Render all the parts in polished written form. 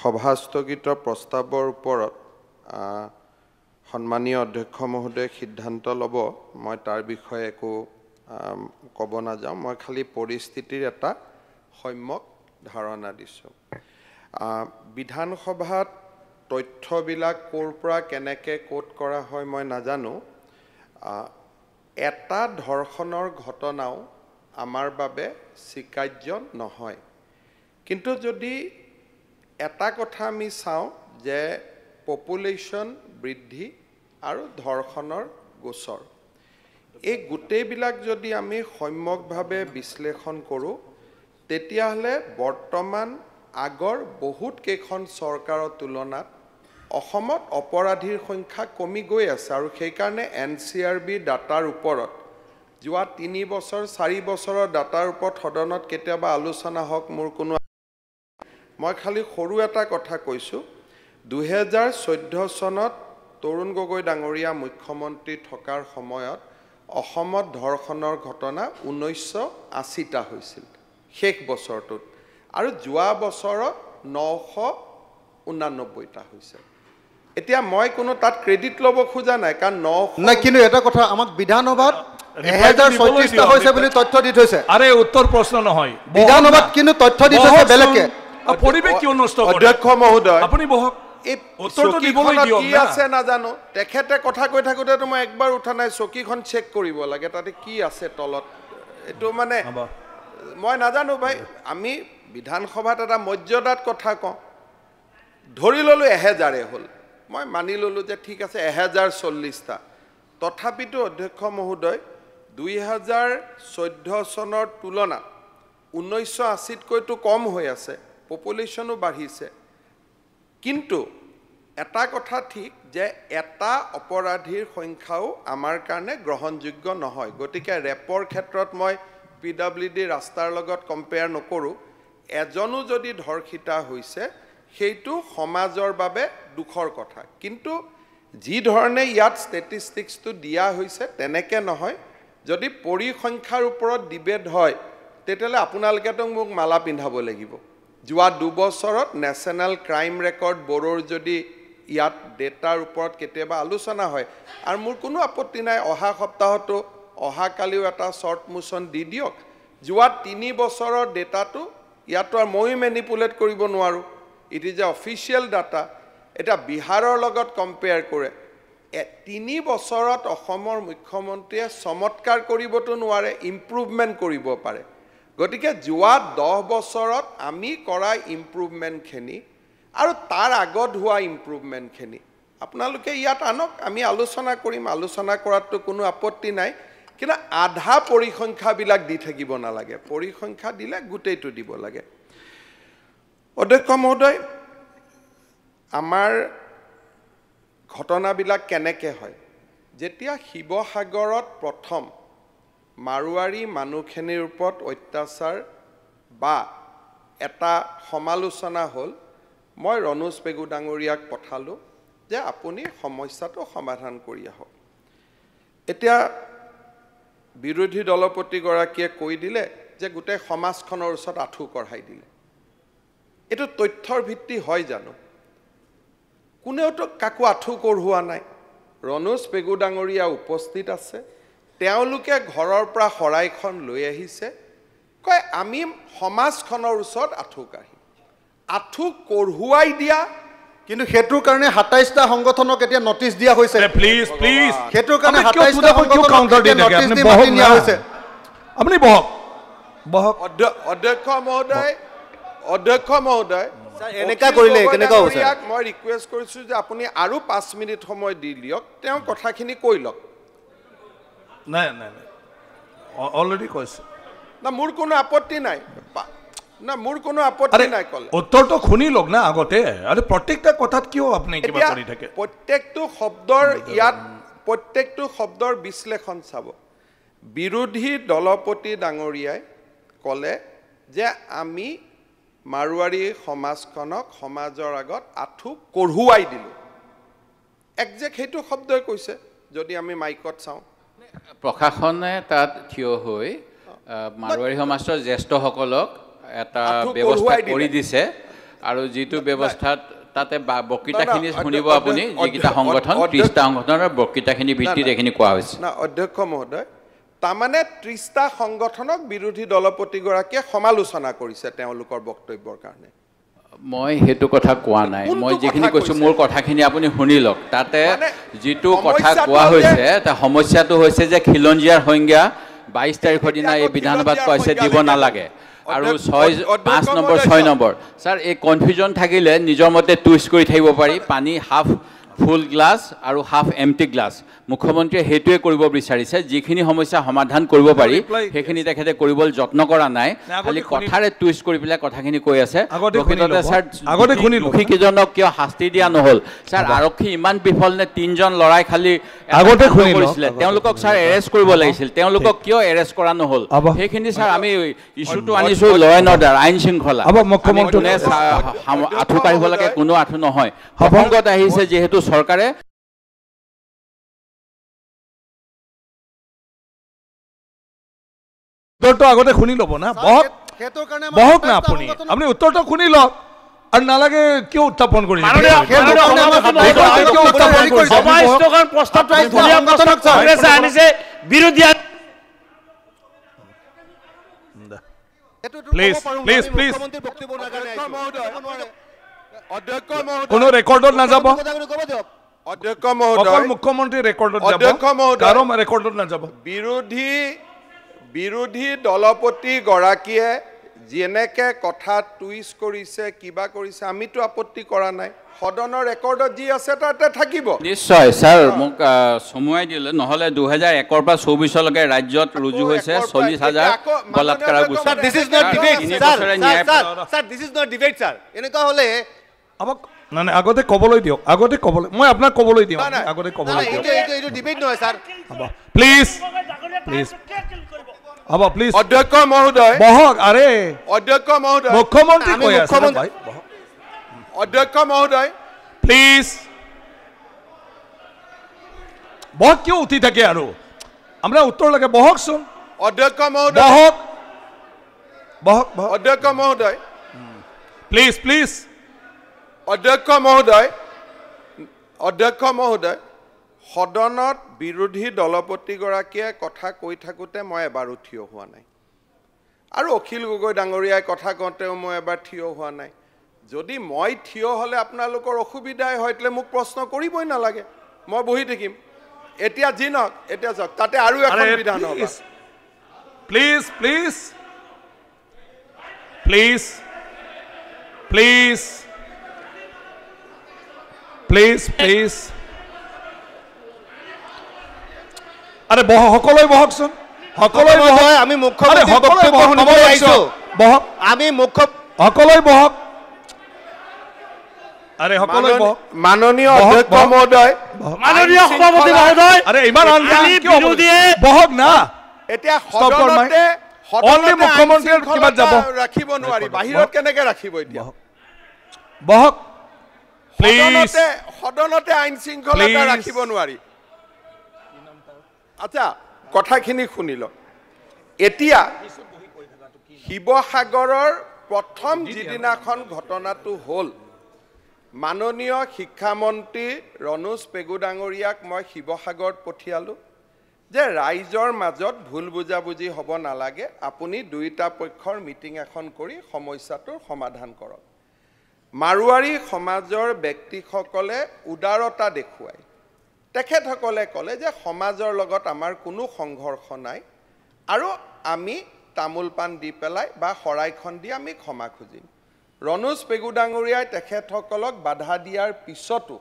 সভাস্থগিত প্ৰস্তাৱৰ ওপৰত সন্মানীয় অধ্যক্ষ মহোদয়ে সিদ্ধান্ত ল'ব মই তাৰ বিষয়ে একো ক'ব নাযাওঁ মই খালি পৰিস্থিতিৰ এটা সম্যক ধাৰণা দিছোঁ বিধানসভাত তথ্যবিলাক ক'ৰ পৰা কেনেকৈ কোট কৰা হয় মই নাজানো এটা ধৰ্ষণৰ ঘটনাও আমাৰ বাবে স্বীকাৰ্য নহয় কিন্তু যদি এটা কথা আমি চাওঁ যে পপুলেশ্যন বৃদ্ধি আৰু ধৰ্ষণৰ গোচৰ এই গোটেইবিলাক যদি আমি সম্যকভাৱে বিশ্লেষণ কৰোঁ তেতিয়াহ'লে বৰ্তমান আগৰ বহুত কেইখন চৰকাৰৰ তুলনাত অসমত অপৰাধীৰ সংখ্যা কমি গৈ আছে আৰু সেইকাৰণে NCRB ডাটাৰ ওপৰত যোৱা 3 বছৰ 4 বছৰৰ ডাটাৰ ওপৰত সদনত কেতিয়াবা আলোচনা হওক মোৰ কোনো মই খালি সৰু এটা কথা কৈছোঁ 2014 চনত তৰুণ গগৈ ডাঙৰীয়া মুখ্যমন্ত্ৰী থকাৰ সময়ত অসমত ধৰ্ষণৰ ঘটনা 1980টা হৈছিল শেষ বছৰটোত আৰু যোৱা বছৰত 989টা হৈছে এতিয়া মই কোনো তাত ক্ৰেডিট ল'ব খোজা নাই কাৰণ 900 নাই কিন্তু এটা কথা আমাক বিধানসভাত 1036টা হৈছে বুলি তথ্য দি থৈছে আৰে উত্তৰ প্ৰশ্ন নহয় বিধানসভাত কিন্তু তথ্য দি থৈছে বেলেগকে পৰিৱেশ কিয় নষ্ট কৰে অধ্যক্ষ মহোদয় আপুনি বহক এই উত্তৰটো দিবলৈ দিয়ক কি আছে নাজানো তেখেতে কথা কৈ থাকোতে তো মই একবাৰ উঠা নাই চকীখন চেক কৰিব লাগে তাতে কি আছে তলত এটো মানে মই নাজানো ভাই আমি বিধানসভাত এটা মৰ্যাদাত কথা কওঁ ধৰি ললো 1000 হ'ল মই মানি ললো যে ঠিক আছে 1040টা তথাপিতো অধ্যক্ষ মহোদয় 2014 চনৰ তুলনাত 1980তকৈতো কম হৈ আছে পপুলেশ্যনো বাঢ়িছে কিন্তু এটা কথা ঠিক যে এটা অপৰাধীৰ সংখ্যাও আমাৰ কাৰণে গ্ৰহণযোগ্য নহয় গতিকে ৰেপৰ ক্ষেত্ৰত মই PWD ৰাস্তাৰ লগত কম্পেয়াৰ নকৰোঁ এজনো যদি ধৰ্ষিতা হৈছে সেইটো সমাজৰ বাবে দুখৰ কথা কিন্তু যি ধৰণে ইয়াত ষ্টেটিষ্টিক্সটো দিয়া হৈছে তেনেকৈ নহয় যদি পৰিসংখ্যাৰ ওপৰত ডিবেট হয় তেতিয়াহ'লে আপোনালোকেতো মোক মালা পিন্ধাব লাগিব যোৱা 2 বছৰত নেশ্যনেল ক্ৰাইম ৰেকৰ্ড ব্যুৰোৰ যদি ইয়াত ডেটাৰ ওপৰত কেতিয়াবা আলোচনা হয় আৰু মোৰ কোনো আপত্তি নাই অহা সপ্তাহতো অহাকালিও এটা শ্বৰ্ট মোচন দি দিয়ক যোৱা 3 বছৰৰ ডেটাটো ইয়াতো আৰু মই মেনিপুলেট কৰিব নোৱাৰোঁ it is a official data এটা বিহাৰৰ লগত কম্পেয়াৰ কৰে 3 বছৰত অসমৰ মুখ্যমন্ত্ৰীয়ে চমৎকাৰ কৰিবতো নোৱাৰে ইম্প্ৰুভমেণ্ট কৰিব পাৰে গতিকে যোৱা 10 বছৰত আমি কৰা ইম্প্ৰুভমেণ্টখিনি আৰু তাৰ আগত হোৱা ইম্প্ৰুভমেণ্টখিনি আপোনালোকে ইয়াত আনক আমি আলোচনা কৰিম আলোচনা কৰাততো কোনো আপত্তি নাই কিন্তু আধা পৰিসংখ্যাবিলাক দি থাকিব নালাগে পৰিসংখ্যা দিলে গোটেইটো দিব লাগে অধ্যক্ষ মহোদয় আমাৰ ঘটনাবিলাক কেনেকৈ হয় যেতিয়া শিৱসাগৰত প্ৰথম মাৰুৱাৰী মানুহখিনিৰ ওপৰত অত্যাচাৰ বা এটা সমালোচনা হ'ল মই ৰণোজ পেগু ডাঙৰীয়াক পঠালোঁ যে আপুনি সমস্যাটো সমাধান কৰি আহক এতিয়া বিৰোধী দলপতিগৰাকীয়ে কৈ দিলে যে গোটেই সমাজখনৰ ওচৰত আঁঠু কঢ়াই দিলে এইটো তথ্যৰ ভিত্তি হয় জানো কোনেওতো কাকো আঁঠু কঢ়োৱা নাই ৰণোজ পেগু ডাঙৰীয়া উপস্থিত আছে তেওঁলোকে ঘৰৰ পৰা শৰাইখন লৈ আহিছে কয় আমি সমাজখনৰ ওচৰত আঁঠু কাঢ়িম আঁঠু কঢ়ুৱাই দিয়া কিন্তু হেতুৰ কাৰণে 27টা সংগঠনক এতিয়া নটিচ দিয়া হৈছে প্লিজ হেতুৰ কাৰণে 27টা সংগঠনক কাউন্টাৰ দি থাকে আপনি বহক নিয়া হৈছে আপুনি বহক অধ্যক্ষ মহোদয় এনেকা কৰিলে কেনেকা হৈছে মই ৰিকুৱেষ্ট কৰিছোঁ যে আপুনি আৰু 5 মিনিট সময় দি লিয়ক তেওঁ কথাখিনি কৈ লওক নাই অলৰেডি কৈছে না মোৰ কোনো আপত্তি নাই না মোৰ কোনো আপত্তি নাই কলে উত্তৰটো শুনি লওক না আগতে আৰু প্ৰত্যেকটা কথাত কিয় আপুনি কিবা কৰি থাকে প্ৰত্যেকটো শব্দৰ বিশ্লেষণ চাব বিৰোধী দলপতি ডাঙৰীয়াই ক'লে যে আমি মাৰুৱাৰী সমাজখনক সমাজৰ আগত আঁঠু কঢ়ুৱাই দিলোঁ একজেক্ট সেইটো শব্দই কৈছে যদি আমি মাইকত চাওঁ প্ৰশাসনে তাত থিয় হৈ মাৰুৱাৰী সমাজৰ জ্যেষ্ঠসকলক এটা ব্যৱস্থা কৰি দিছে আৰু যিটো ব্যৱস্থাত তাতে বক্তৃতাখিনি শুনিব আপুনি যিকেইটা সংগঠন 30টা সংগঠনৰ বক্তৃতাখিনিৰ ভিত্তিত এইখিনি কোৱা হৈছে না অধ্যক্ষ মহোদয় তাৰমানে 30টা সংগঠনক বিৰোধী দলপতিগৰাকীয়ে সমালোচনা কৰিছে তেওঁলোকৰ বক্তব্যৰ কাৰণে মই হেতু কথা কোৱা নাই মই যিখিনি কৈছো মোৰ কথাখিনি আপুনি শুনি লওক তাতে যিটো কথা কোৱা হৈছে তা সমস্যাটো হৈছে যে খিলঞ্জিয়াৰ সংজ্ঞা 22 তাৰিখৰ দিনা এই বিধানসভাত কৈছে দিব নালাগে আৰু 5 নম্বৰ 6 নম্বৰ স্যাৰ এই কনফিউজন থাকিলে নিজৰ মতে টুইষ্ট কৰি থাকিব পাৰি পানী হাফ ফুল গ্লাস আৰু হাফ এমটি গ্লাস মুখ্যমন্ত্ৰীয়ে হেতুৱে কৰিব বিচাৰিছে যিখিনি সমস্যা সমাধান কৰিব পাৰি সেইখিনি তেখেতে কৰিবলৈ যত্ন কৰা নাই খালি কথাৰে টুইষ্ট কৰি পেলাই কথাখিনি কৈ আছে প্ৰকৃততে স্যাৰ আগতে শুনি দুখীজনক কিয় শাস্তি দিয়া নহল স্যাৰ আৰক্ষী ইমান বিফল নে 3জন লৰাই খালি আগতে কৰিছিলে তেওঁলোকক স্যাৰ এৰেষ্ট কৰিব লাগিছিল তেওঁলোকক কিয় এৰেষ্ট কৰা নহল সেইখিনি স্যাৰ আমি ইস্যুটো আনিছো ল এণ্ড অৰ্ডাৰ আইন শৃংখলা মুখ্যমন্ত্ৰীয়ে আঁঠু কাঢ়িব লাগে কোনো আঁঠু নহয় সংগত আহিছে যেহেতু সৰকাৰে উত্তৰটো আগতে শুনি ল'ব না বহক না আপুনি উত্তৰটো শুনি লওক আৰু নালাগে কিয় উত্থাপন কৰি কোনো ৰেকৰ্ডত নাযাব অধ্যক্ষ মহোদয় মুখ্যমন্ত্ৰী ৰেকৰ্ডত যাব কাৰো ৰেকৰ্ডত নাযাব বিৰোধী দলপতি গৰাকীয়ে যেনেকে কথা টুইষ্ট কৰিছে কিবা কৰিছে আমিতো আপত্তি কৰা নাই সদনৰ ৰেকৰ্ডত যি আছে তাতে থাকিব নিশ্চয় স্যাৰ মোক সময় দিলে নহলে 2001 ৰ পৰা 24 লৈকে ৰাজ্যত ৰুজু হৈছে 40000 বলাৎকাৰ গোচৰ this is not debate sir this is not debate sir এনেকা হলে আমাক না আগতে কবলৈ দিও আগতে কবলৈ মই আপোনাক কবলৈ দিও আগতে কবলৈ দিও এইটো ডিবেট নহয় স্যার প্লিজ প্লিজ অধ্যক্ষ মহোদয় বহক আরে অধ্যক্ষ মহোদয় মুখ্যমন্ত্রী কৈ আছে ভাই অধ্যক্ষ মহোদয় প্লিজ বহক কিয় উঠি থাকে আৰু আমৰা উত্তৰ লাগে বহকচোন অধ্যক্ষ মহোদয় বহক অধ্যক্ষ মহোদয় প্লিজ অধ্যক্ষ মহোদয় সদনত বিৰোধী দলপতিগৰাকীয়ে কথা কৈ থাকোঁতে মই এবাৰো থিয় হোৱা নাই আৰু অখিল গগৈ ডাঙৰীয়াই কথা কওঁতেও মই এবাৰ থিয় হোৱা নাই যদি মই থিয় হ'লে আপোনালোকৰ অসুবিধাই হয় তেলে মোক প্ৰশ্ন কৰিবই নালাগে মই বহি থাকিম এতিয়া জিনক এতিয়া যাওক তাতে আৰু এখন বিধান হ'ব প্লিজ আরে সকলোই বহকচোন সকলোই বহক আমি মুখ্যমন্ত্রী বক্তব্য শুনিবলৈ আহিছো বহক আমি সকলোই বহক আরে সকলোই বহক মাননীয় অধ্যক্ষ মহোদয় মাননীয় সভাপতি মহোদয় আরে ইমান বহক না এতিয়া সদনতে মুখ্যমন্ত্ৰীৰ কিবা যাব ৰাখিব নোৱাৰি বাহিৰত কেনেকৈ ৰাখিব এতিয়া বহক প্লিজ সদনতে আইন শৃংখলতা ৰাখিব নোৱাৰি আচ্ছা কথাখিনি শুনি লওক এতিয়া শিৱসাগৰৰ প্ৰথম যিদিনাখন ঘটনাটো হ'ল মাননীয় শিক্ষামন্ত্ৰী ৰণোজ পেগু ডাঙৰীয়াক মই শিৱসাগৰত পঠিয়ালোঁ যে ৰাইজৰ মাজত ভুল বুজাবুজি হ'ব নালাগে আপুনি দুইটা পক্ষৰ মিটিং এখন কৰি সমস্যাটোৰ সমাধান কৰক মাৰুৱাৰী সমাজৰ ব্যক্তিসকলে উদাৰতা দেখুৱাই তেখেতসকলে ক'লে যে সমাজৰ লগত আমাৰ কোনো সংঘৰ্ষ নাই আৰু আমি তামোল পাণ দি পেলাই বা শৰাইখন দি আমি ক্ষমা খুজিম ৰণোজ পেগু ডাঙৰীয়াই তেখেতসকলক বাধা দিয়াৰ পিছতো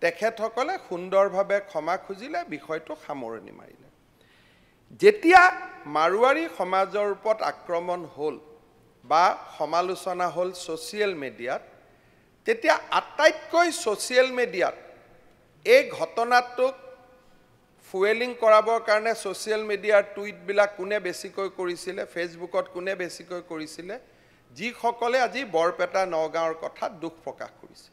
তেখেতসকলে সুন্দৰভাৱে ক্ষমা খুজিলে বিষয়টো সামৰণি মাৰিলে যেতিয়া মাৰুৱাৰী সমাজৰ ওপৰত আক্ৰমণ হ'ল বা সমালোচনা হ'ল ছ'চিয়েল মিডিয়াত তেতিয়া আটাইতকৈ ছ'চিয়েল মিডিয়াত এই ঘটনাটোক ফুৱেলিং কৰাবৰ কাৰণে ছ'চিয়েল মিডিয়াৰ টুইটবিলাক কোনে বেছিকৈ কৰিছিলে ফেচবুকত কোনে বেছিকৈ কৰিছিলে যিসকলে আজি বৰপেটা নগাঁৱৰ কথাত দুখ প্ৰকাশ কৰিছে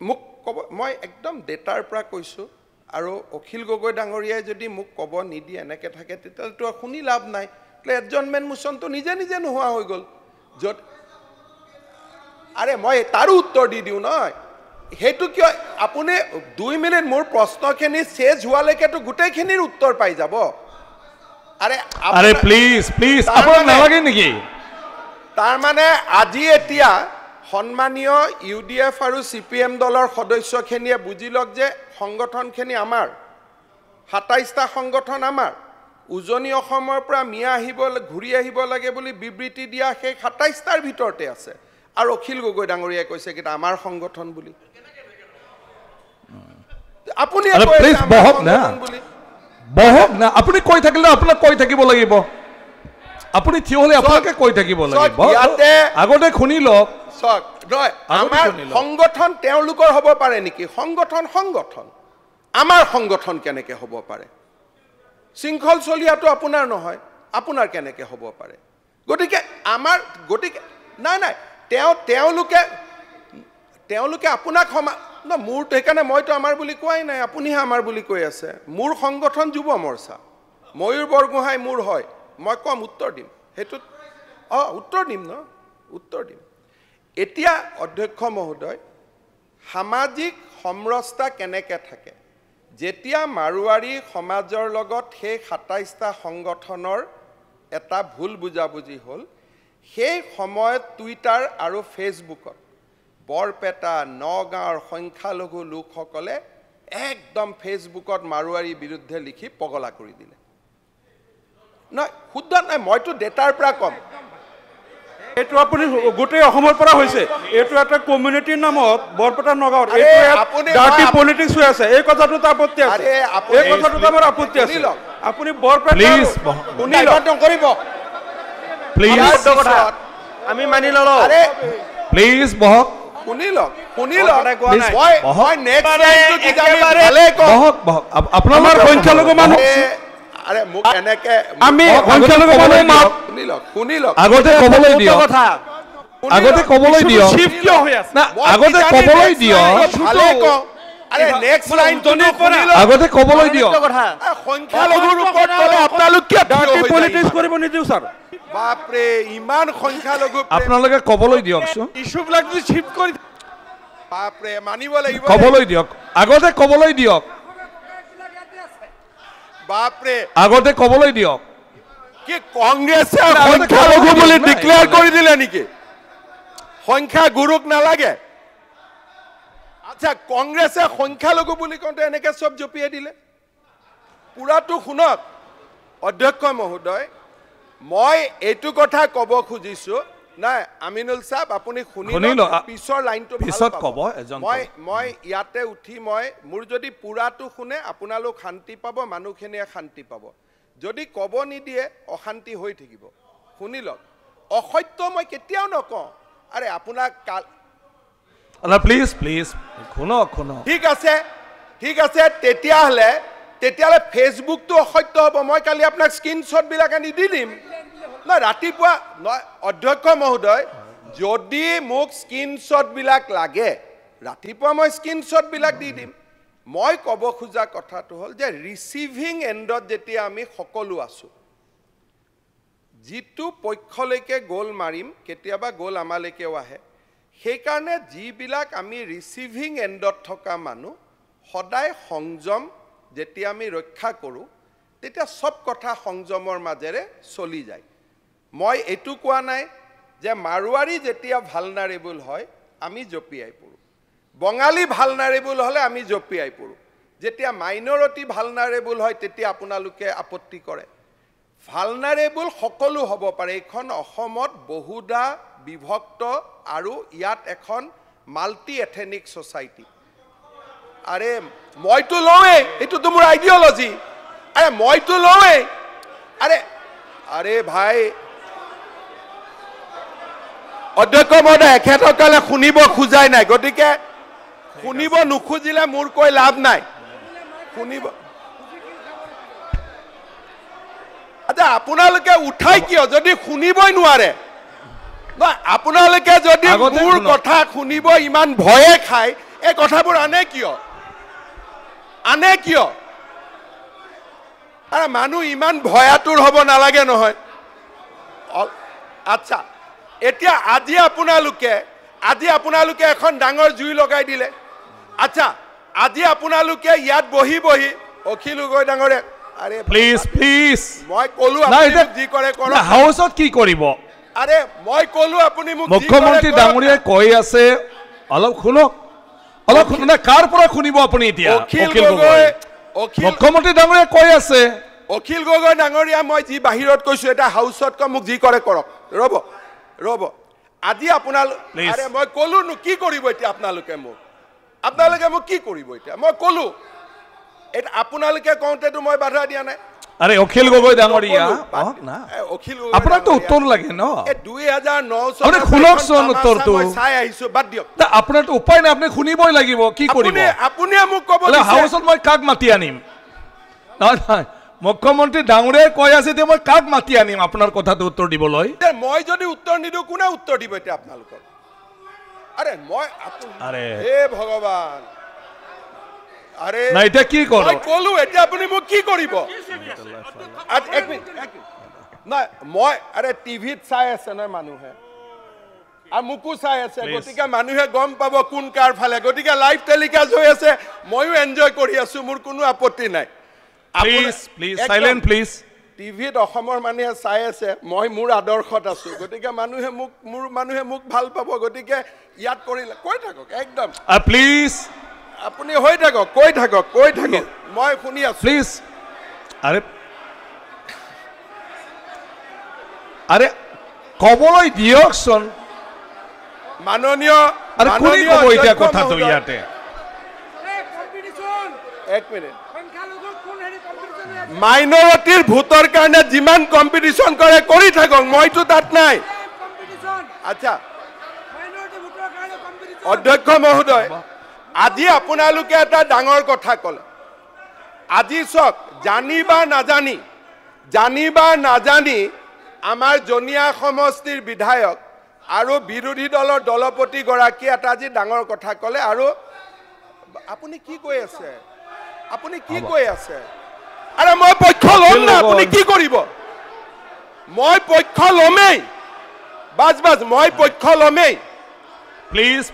মোক ক'ব মই একদম ডেটাৰ পৰা কৈছোঁ আৰু অখিল গগৈ ডাঙৰীয়াই যদি মোক ক'ব নিদিয়ে এনেকৈ থাকে তেতিয়াহ'লেতো শুনি লাভ নাই এডজনমেণ্ট মোচনটো নিজে নোহোৱা হৈ গ'ল য'ত আৰে মই তাৰো উত্তৰ দি দিওঁ নহয় সেইটো কিয় আপুনি 2 মিনিট মোৰ প্ৰশ্নখিনি শেষ হোৱালৈকেতো গোটেইখিনিৰ উত্তৰ পাই যাব আৰে প্লিজ আপোনাক নালাগে নেকি তাৰ মানে আজি এতিয়া সন্মানীয় UDF আৰু CPM দলৰ সদস্যখিনিয়ে বুজি লওক যে সংগঠনখিনি আমাৰ 27টা সংগঠন আমাৰ উজনি অসমৰ পৰা মিয়া ঘূৰি আহিব লাগে বুলি বিবৃতি দিয়া সেই 27টাৰ ভিতৰতে আছে আৰু অখিল গগৈ ডাঙৰীয়াই কৈছে কি আমাৰ সংগঠন বুলি আপুনি প্লিজ বহক না আপুনি কৈ থাকিলে আপোনাক কৈ থাকিব লাগিব আপুনি থিয় হলে আপোনাকে কৈ থাকিব লাগিব আগতে শুনি লওক আমাৰ সংগঠন তেওঁলোকৰ হ'ব পাৰে নেকি সংগঠন আমাৰ সংগঠন কেনেকে হ'ব পাৰে শৃংখল চলিয়াটো আপোনাৰ নহয় আপোনাৰ কেনেকে হ'ব পাৰে গতিকে নাই তেওঁলোকে আপোনাক মোৰ সেইকাৰণে মইতো আমাৰ বুলি কোৱাই নাই আপুনিহে আমাৰ বুলি কৈ আছে মোৰ সংগঠন যুৱ মৰ্চা ময়ূৰ বৰগোহাঁই মোৰ হয় মই কম উত্তৰ দিম সেইটোত উত্তৰ দিম এতিয়া অধ্যক্ষ মহোদয় সামাজিক সমৰসতা কেনেকে থাকে যেতিয়া মাৰুৱাৰী সমাজৰ লগত সেই 27টা সংগঠনৰ এটা ভুল বুজাবুজি হ'ল সেই সময়ত টুইটাৰ আৰু ফেচবুকত বৰপেটা নগাঁৱৰ সংখ্যালঘু লোকসকলে একদম ফেচবুকত মাৰুৱাৰীৰ বিৰুদ্ধে লিখি পগলা কৰি দিলে নহয় শুদ্ধ নাই মইতো ডেটাৰ পৰা কম এইটো আপুনি গোটেই অসমৰ পৰা হৈছে এইটো এটা কমিউনিটিৰ নামত বৰপেটা নগাঁৱত ডাৰ্টি পলিটিক্স হৈ আছে এই কথাটো আপত্তি আছে এই কথাটো আমাৰ আপত্তি আছে আপুনি বৰপেটা কৰিব প্লিজ আমি মানি ললো প্লিজ বহক শুনি লওক মই নেক্সট টাইমটো কি জানি ভালে কম বহক আপোনাৰ সংখ্যালঘু মানুহ আৰে মোক এনেকে আমি সংখ্যালঘু মানুহ মাত শুনি লওক আগতে কবলৈ দিয়ক আগতে কবলৈ দিয়ক শিফট কিয় হৈ আছে না আগতে কবলৈ দিয়ক ভালে কম আৰে নেক্সট লাইন শুনি লওক আগতে কবলৈ দিয়ক সংখ্যালঘুৰ ওপৰত ক'লে আপোনালোক কিয় ডাৰ্টি পলিটিক্স কৰিব নিদিও স্যাৰ বাপৰে ইমান সংখ্যালঘু আপোনালোকে কবলৈ দিয়কচোন ইস্যুবিলাক যদি শিফট কৰি বাপৰে মানিব লাগিব কবলৈ দিয়ক আগতে কবলৈ দিয়ক বাপৰে আগতে কবলৈ দিয়ক কি কংগ্ৰেছে সংখ্যালঘু বুলি ডিক্লেয়াৰ কৰি দিলে নেকি সংখ্যা গুৰুক নালাগে আচ্ছা কংগ্ৰেছে সংখ্যালঘু বুলি কওঁতে এনেকে সব জপিয়াই দিলে পুৰাটো শুনক অধ্যক্ষ মহোদয় মই এইটো কথা ক'ব খুজিছো নাই আমিনুল সাহেব আপুনি শুনি লওক পিছৰ লাইনটো পিছত ক'ব এজন মই ইয়াতে উঠি মোৰ যদি পুৰাটো শুনে আপোনালোক শান্তি পাব মানুহখিনিয়ে শান্তি পাব যদি ক'ব নিদিয়ে অশান্তি হৈ থাকিব শুনি লওক অসত্য মই কেতিয়াও নকওঁ আৰে আপোনাক প্লিজ শুনক ঠিক আছে তেতিয়াহ'লে ফেচবুকটো অসত্য হ'ব মই কালি আপোনাক স্ক্ৰীনশ্বটবিলাক আনি দি দিম নহয় ৰাতিপুৱা নহয় অধ্যক্ষ মহোদয় যদি মোক স্ক্ৰীনশ্বটবিলাক লাগে ৰাতিপুৱা মই স্ক্ৰীনশ্বটবিলাক দি দিম মই ক'ব খোজা কথাটো হ'ল যে ৰিচিভিং এণ্ডত যেতিয়া আমি সকলো আছোঁ যিটো পক্ষলৈকে গ'ল মাৰিম কেতিয়াবা গ'ল আমালৈকেও আহে সেইকাৰণে যিবিলাক আমি ৰিচিভিং এণ্ডত থকা মানুহ সদায় সংযম যেতিয়া আমি ৰক্ষা কৰোঁ তেতিয়া সব কথা সংযমৰ মাজেৰে চলি যায় মই এইটো কোৱা নাই যে মাৰুৱাৰী যেতিয়া ভালনাৰেবল হয় আমি জপিয়াই পৰোঁ বঙালী ভালনাৰেবল হ'লে আমি জপিয়াই পৰোঁ যেতিয়া মাইনৰিটি ভালনাৰেবল হয় তেতিয়া আপোনালোকে আপত্তি কৰে ভালনাৰেবল সকলো হ'ব পাৰে এইখন অসমত বহুদা বিভক্ত আৰু ইয়াত এখন মাল্টি এথেনিক সোসাইটি আৰে মইতো লওঁৱেই এইটোতো মোৰ আইডিঅলজি আৰে মইতো লওঁৱেই আৰে ভাই অধ্যক্ষ মহোদয় এখেতসকলে শুনিব খোজাই নাই গতিকে শুনিব নুখুজিলে মোৰ কৈ লাভ নাই শুনিব আচ্ছা আপোনালোকে উঠাই কিয় যদি শুনিবই নোৱাৰে নহয় আপোনালোকে যদি মোৰ কথা শুনিব ইমান ভয়ে খায় এই কথাবোৰ আনে কিয় আৰে মানুহ ইমান ভয়াতুৰ হ'ব নালাগে নহয় আচ্ছা এতিয়া আজি আপোনালোকে আজি আপোনালোকে এখন ডাঙৰ জুই লগাই দিলে আচ্ছা আজি আপোনালোকে ইয়াত বহি বহি অখিল গগৈ ডাঙৰে আৰে প্লিজ প্লিজ মই কলো আপুনি যি কৰে কৰক হাউচত কি কৰিব আৰে মই কলো আপুনি মোক মুখ্যমন্ত্ৰী ডাঙৰীয়াই কৈ আছে অলপ শুনক অলপ শুনক কাৰ পৰা শুনিব আপুনি এতিয়া অখিল গগৈ মুখ্যমন্ত্ৰী ডাঙৰীয়াই কৈ আছে অখিল গগৈ ডাঙৰীয়া মই যি বাহিৰত কৈছো এটা হাউচত ক মোক যি কৰে কৰক ৰব আজি আপোনালোকে আৰে মই কলো নো কি কৰিব এতিয়া আপোনালোকে মোক কি কৰিব এতিয়া মই কলো এটা আপোনালোকে কওঁতেতো মই বাধা দিয়া নাই আরে অখিল গগৈ ডাঙৰীয়া না অখিল আপোনাৰ তো উত্তৰ লাগে ন এ 2009 আপুনি শুনকচোন উত্তৰটো মই চাই আহিছো বাদ দিয়ক আপোনাৰ তো উপায় নাই আপুনি শুনিবই লাগিব কি কৰিব আপুনি মোক ক'ব হাউচত মই কাক মাতি আনিম নহয় মুখ্যমন্ত্ৰী ডাঙৰীয়াই কৈ আছে যে মই কাক মাতি আনিম আপোনাৰ কথাটো উত্তৰ দিবলৈ মই যদি উত্তৰ নিদিও কোনে উত্তৰ দিব এতিয়া আপোনালোকক আৰে মই আৰে হে ভগৱান আৰে না এটা কি কৰো মই কলো এতিয়া আপুনি মোক কি কৰিব এক মিনিট না মই আৰে টিভিত চাই আছে না মানুহে আৰ মুকু চাই আছে গতিকে মানুহে গম পাব কোন কাৰ ফালে গতিকে লাইভ টেলিকাস্ট হৈ আছে মইও এনজয় কৰি আছো মোৰ কোনো আপত্তি নাই প্লিজ সাইলেন্ট প্লিজ টিভিত অসমৰ মানুহে চাই আছে মই মোৰ আদৰ্শত আছো গতিকে মানুহে মোক ভাল পাব গতিকে ইয়াত কৰিলে কৈ থাকক একদম প্লিজ আপুনি হৈ থাকক কৈ থাকক মই শুনি আছো প্লিজ আরে কবলৈ দিয়কচোন মাননীয় আরে কোনি কব এটা কথাটো ইয়াতে এক মিনিট মাইনৰিটিৰ ভোটৰ কাৰণে যিমান কম্পিটিশন কৰে কৰি থাকক মইতো তাত নাই আচ্ছা অধ্যক্ষ মহোদয় আজি আপোনালোকে এটা ডাঙৰ কথা ক'লে আজি চক জানি বা নাজানি আমাৰ জনিয়া সমষ্টিৰ বিধায়ক আৰু বিৰোধী দলৰ দলপতি গৰাকী এটা আজি ডাঙৰ কথা ক'লে আৰু আপুনি কি কৈ আছে আৰে মই পক্ষ লম না আপুনি কি কৰিব মই পক্ষ লমেই বাস মই পক্ষ লমেই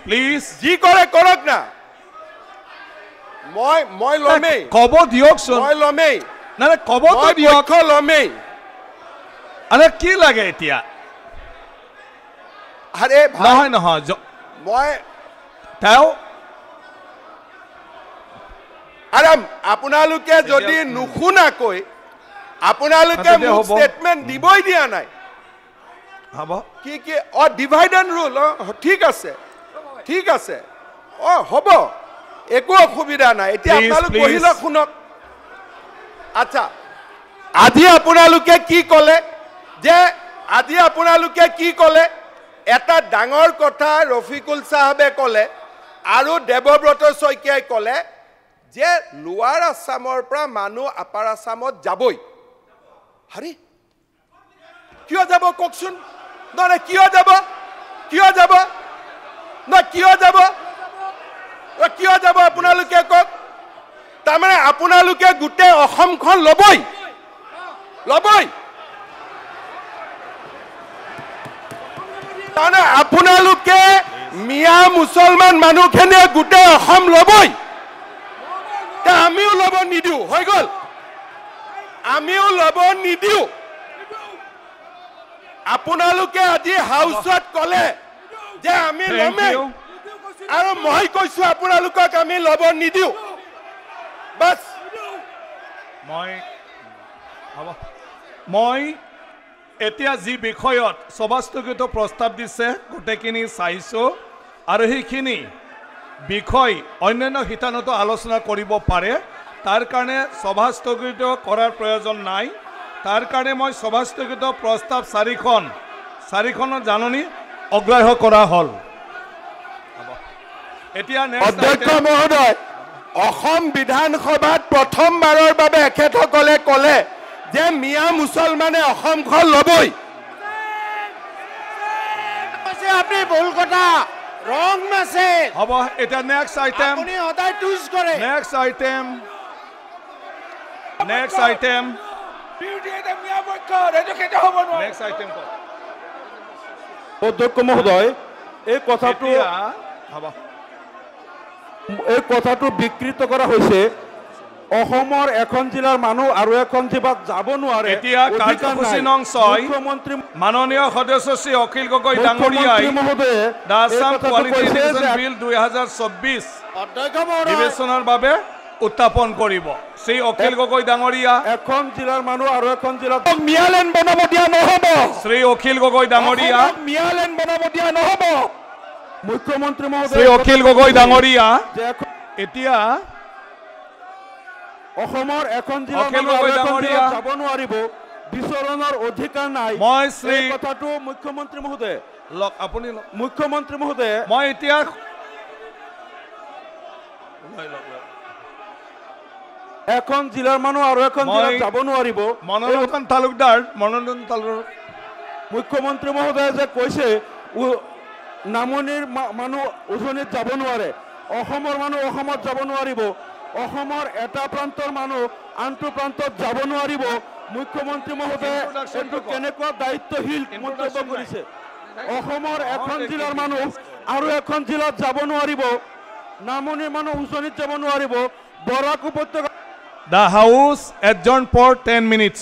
প্লিজ যি কৰে কৰক না মই লমেই কব দিয়কচোন মই লমেই না কব তো দিয়ক পক্ষ লমেই আরে কি লাগে এতিয়া আরে নহয় মই তাও আৰাম আপোনালোকে যদি নুশুনাকৈ আপোনালোকে মোক ষ্টেটমেন্ট দিবই দিয়া নাই হ'ব কি ডিভাইড এণ্ড ৰুল ঠিক আছে হ'ব একো অসুবিধা নাই এতিয়া আপোনালোক বহিল শুনক আচ্ছা আজি আপোনালোকে কি ক'লে এটা ডাঙৰ কথা ৰফিকুল সাহেবে ক'লে আৰু দেৱব্ৰত শইকীয়াই ক'লে যে লোৱাৰ আসামৰ পৰা মানুহ আপাৰ আসামত যাবই হাৰি কিয় যাব কওকচোন নহয় কিয় যাব আপোনালোকে কওক তাৰমানে আপোনালোকে গোটেই অসমখন ল'বই তাৰমানে আপোনালোকে মিয়া মুছলমান মানুহখিনিয়ে গোটেই অসম ল'বই আমিও ল'ব নিদিও হৈ গ'ল আমিও ল'ব নিদিও আপোনালোকে আজি হাউচত ক'লে যে আমি ল'মেই আৰু মই কৈছো আপোনালোকক আমি ল'ব নিদিও বাস মই এতিয়া যি বিষয়ত সভাস্থগিত প্ৰস্তাৱ দিছে গোটেইখিনি চাইছো আৰু সেইখিনি বিষয় অন্যান্য হিতানত আলোচনা কৰিব পাৰে তাৰ কাৰণে সভাস্থগিত কৰাৰ প্ৰয়োজন নাই তাৰ কাৰণে মই সভাস্থগিত প্ৰস্তাৱ 4খনৰ জাননী অগ্ৰাহ্য কৰা হ'ল এতিয়া অধ্যক্ষ মহোদয় অসম বিধানসভাত প্ৰথমবাৰৰ বাবে এখেতসকলে ক'লে যে মিয়া মুছলমানে অসমখন ল'বই আপনি ভুল কথা রং মেসেজ হ'ব এটা নেক্সট আইটেম আপনি সদায় টুইস্ট করে নেক্সট আইটেম অধ্যক্ষ মহোদয় এই কথাটো এতিয়া হ'ব এই কথাটো বিকৃত কৰা হৈছে অসমৰ এখন জিলাৰ মানুহ আৰু এখন জিলাত যাব নোৱাৰে এতিয়া কাৰ্যসূচী নং 6 মুখ্যমন্ত্ৰী মাননীয় সদস্য শ্ৰী অখিল গগৈ ডাঙৰীয়াই মহোদয়ে দা আসাম কোৱালিটি এডুকেশ্যন বিল 2024 বিবেচনাৰ বাবে উত্থাপন কৰিব শ্ৰী অখিল গগৈ ডাঙৰীয়া এখন জিলাৰ মানুহ আৰু এখন জিলাত মিয়ালেন বনাব দিয়া নহব শ্ৰী অখিল গগৈ ডাঙৰীয়া মিয়ালেন বনাব দিয়া নহব মুখ্যমন্ত্ৰী মহোদয় শ্ৰী অখিল গগৈ ডাঙৰীয়া এতিয়া অসমৰ এখন জিলাৰ অখিল মানুহ আৰু গগৈ এখন ডাঙৰীয়া জিলাত যাব নোৱাৰিব বিচৰণৰ অধিকাৰ নাই মই শ্ৰী এই কথাটো মুখ্যমন্ত্ৰী মহোদয় আপুনি মুখ্যমন্ত্ৰী মহোদয় মই এতিয়া এখন জিলাৰ মানুহ আৰু এখন জিলাত যাব নোৱাৰিব মনোনয়ন তালুকদাৰ মুখ্যমন্ত্ৰী মহোদয়ে যে কৈছে নামনিৰ মানুহ উজনিত যাব নোৱাৰে অসমৰ মানুহ অসমত যাব নোৱাৰিব অসমৰ এটা প্ৰান্তৰ মানুহ আনটো প্ৰান্তত যাব নোৱাৰিব মুখ্যমন্ত্ৰী মহোদয়ে এইটো কেনেকুৱা দায়িত্বশীল মন্তব্য কৰিছে অসমৰ এখন জিলাৰ মানুহ আৰু এখন জিলাত যাব নোৱাৰিব নামনিৰ মানুহ উজনিত যাব নোৱাৰিব বৰাক উপত্যকা The House adjourned for 10 minutes.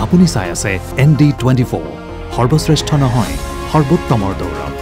আপুনি চাই আছে ND24 সৰ্বশ্ৰেষ্ঠ নহয় সৰ্বোত্তমৰ দৌৰ